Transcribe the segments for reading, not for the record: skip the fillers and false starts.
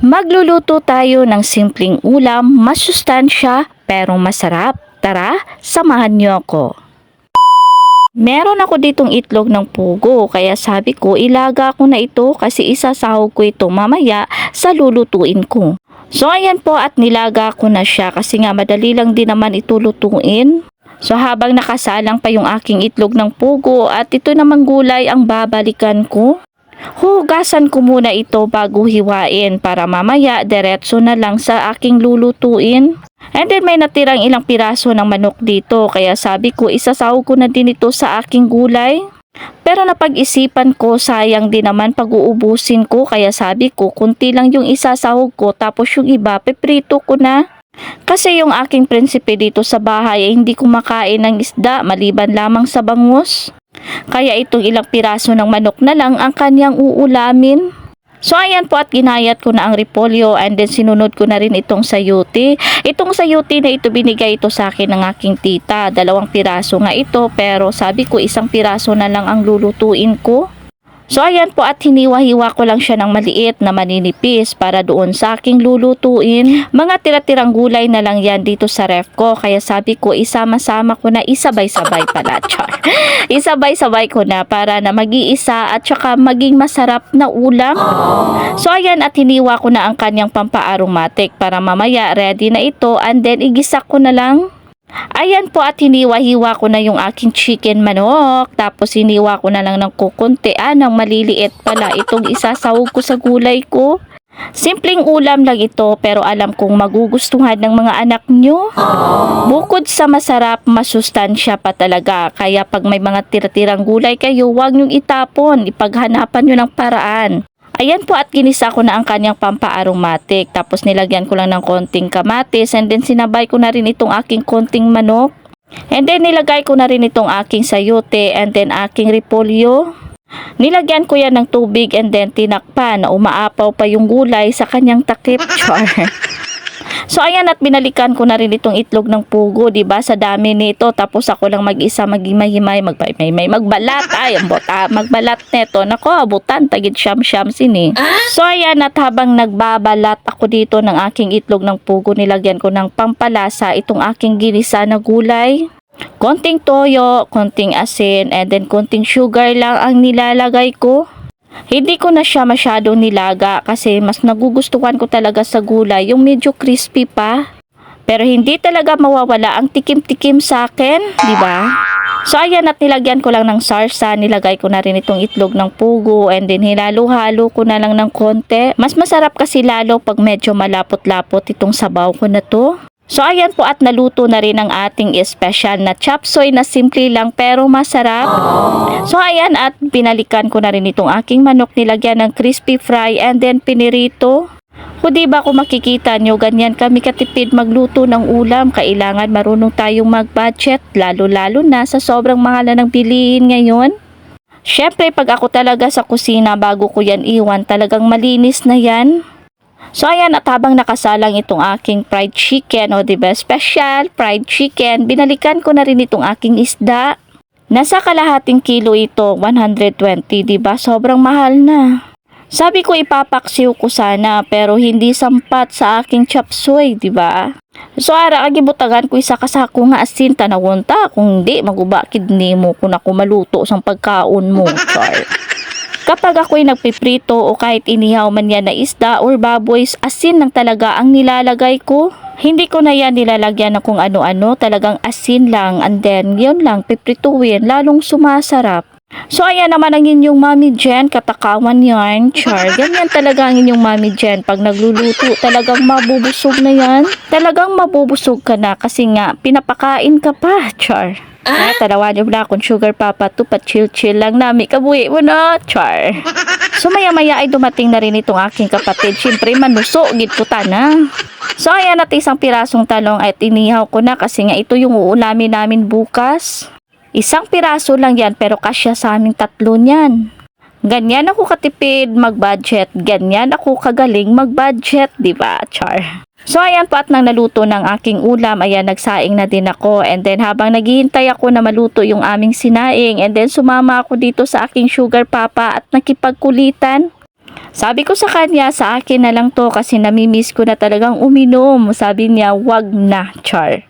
Magluluto tayo ng simpleng ulam, masustansya pero masarap. Tara, samahan niyo ako. Meron ako ditong itlog ng pugo, kaya sabi ko ilaga ko na ito kasi isasahog ko ito mamaya sa lulutuin ko. So ayan po, at nilaga ko na siya kasi nga madali lang din naman ito lutuin. So habang nakasalang pa yung aking itlog ng pugo at ito namang gulay ang babalikan ko, hugasan ko muna ito bago hiwain para mamaya diretso na lang sa aking lulutuin. And then may natirang ilang piraso ng manok dito, kaya sabi ko isasahog ko na din ito sa aking gulay. Pero napag-isipan ko, sayang din naman pag-uubusin ko, kaya sabi ko kunti lang yung isasahog ko tapos yung iba piprito ko na. Kasi yung aking prinsipe dito sa bahay ay hindi kumakain ng isda maliban lamang sa bangus. Kaya itong ilang piraso ng manok na lang ang kanyang uulamin. So ayan po, at ginayat ko na ang repolyo and then sinunod ko na rin itong sayote. Itong sayote na ito, binigay ito sa akin ng aking tita. 2 piraso nga ito, pero sabi ko 1 piraso na lang ang lulutuin ko. So ayan po, at hiniwa-hiwa ko lang siya ng maliit na maninipis para doon sa aking lulutuin. Mga tira-tirang gulay na lang yan dito sa ref ko, kaya sabi ko isama-sama ko na, isabay-sabay pala, char. Isabay-sabay ko na para na mag-iisa at saka maging masarap na ulam. So ayan, at hiniwa ko na ang kanyang pampa-aromatic para mamaya ready na ito and then igisa ko na lang. Ayan po, at hiniwa-hiwa ko na yung aking chicken manok. Tapos hiniwa ko na lang ng kukunti. Ng maliliit pala itong isasahog ko sa gulay ko. Simpleng ulam lang ito, pero alam kong magugustuhan ng mga anak nyo. Bukod sa masarap, masustansya pa talaga. Kaya pag may mga tira-tirang gulay kayo, huwag nyong itapon. Ipaghanapan nyo ng paraan. Ayan po, at ginisa ko na ang kanyang pampa-aromatic. Tapos nilagyan ko lang ng konting kamatis and then sinabay ko na rin itong aking konting manok. And then nilagay ko na rin itong aking sayote and then aking repolyo. Nilagyan ko yan ng tubig and then tinakpan na umaapaw pa yung gulay sa kanyang takip. Char. So ayan, at binalikan ko na rin itong itlog ng pugo, 'di ba? Sa dami nito, tapos ako lang mag-isa maghimay-himay, magbalat. Ay, magbalat nito. Nako, abutan tagid siyam-siyam sini. So ayan, at habang nagbabalat ako dito ng aking itlog ng pugo, nilagyan ko ng pampalasa itong aking ginisa na gulay. Konting toyo, konting asin, and then konting sugar lang ang nilalagay ko. Hindi ko na siya masyadong nilaga kasi mas nagugustuhan ko talaga sa gulay yung medyo crispy pa. Pero hindi talaga mawawala ang tikim-tikim sa akin, di ba? So ayan, at nilagyan ko lang ng sarsa, nilagay ko na rin itong itlog ng pugo and then hinalo-halo ko na lang ng konti. Mas masarap kasi lalo pag medyo malapot-lapot itong sabaw ko na to. So ayan po, at naluto na rin ang ating special na chop suey na simple lang pero masarap. So ayan, at binalikan ko na rin itong aking manok, nilagyan ng crispy fry and then pinirito. Kung di ba kung makikita nyo, ganyan kami katipid magluto ng ulam. Kailangan marunong tayong mag-budget, lalo-lalo na sa sobrang mahal ng bilihin ngayon. Syempre pag ako talaga sa kusina, bago ko yan iwan, talagang malinis na yan. So ayan, at habang nakasalang itong aking fried chicken, o diba, special fried chicken, binalikan ko na rin itong aking isda. Nasa kalahating kilo ito, 120, diba? Sobrang mahal na. Sabi ko ipapaksiw ko sana, pero hindi sampat sa aking chop suey, diba? So ara, agibutagan ko isa kasako nga asin, tanawunta, kung hindi, magubakid ni mo kung ako maluto sa pagkaon mo. Sorry. Kapag ako'y nagpiprito o kahit inihaw man yan na isda or baboy, asin lang talaga ang nilalagay ko. Hindi ko na yan nilalagyan ng kung ano-ano, talagang asin lang and then yun lang piprituin, lalong sumasarap. So ayan naman ang inyong Mami Jen, katakawan yan, char. Ganyan talaga ang inyong Mami Jen, pag nagluluto talagang mabubusog na yan. Talagang mabubusog ka na kasi nga pinapakain ka pa, char. Talawan nyo na kung sugar papa to, pa chill-chill lang namin, kabuhi mo na, char. So maya-maya ay dumating na rin itong aking kapatid. Siyempre manuso, gitputan na. So ayan, at 1 pirasong talong at inihaw ko na kasi nga ito yung uulamin namin bukas. 1 piraso lang yan pero kasya sa aming 3 niyan. Ganyan ako katipid mag-budget, ganyan ako kagaling mag-budget, diba, char? So ayan po, at nang naluto ng aking ulam, ayan nagsaing na din ako, and then habang naghihintay ako na maluto yung aming sinaing, and then sumama ako dito sa aking sugar papa at nakipagkulitan. Sabi ko sa kanya, sa akin na lang to kasi namimiss ko na talagang uminom. Sabi niya, wag na, char.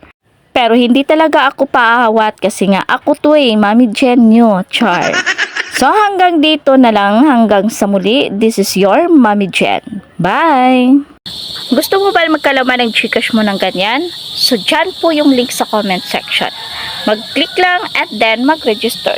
Pero hindi talaga ako paawat kasi nga ako to Mami Jen nyo, char. So hanggang dito na lang, hanggang sa muli. This is your Mami Jen. Bye! Gusto mo ba magkalaman ng Gcash mo ng ganyan? So dyan po yung link sa comment section. Mag-click lang at then mag-register.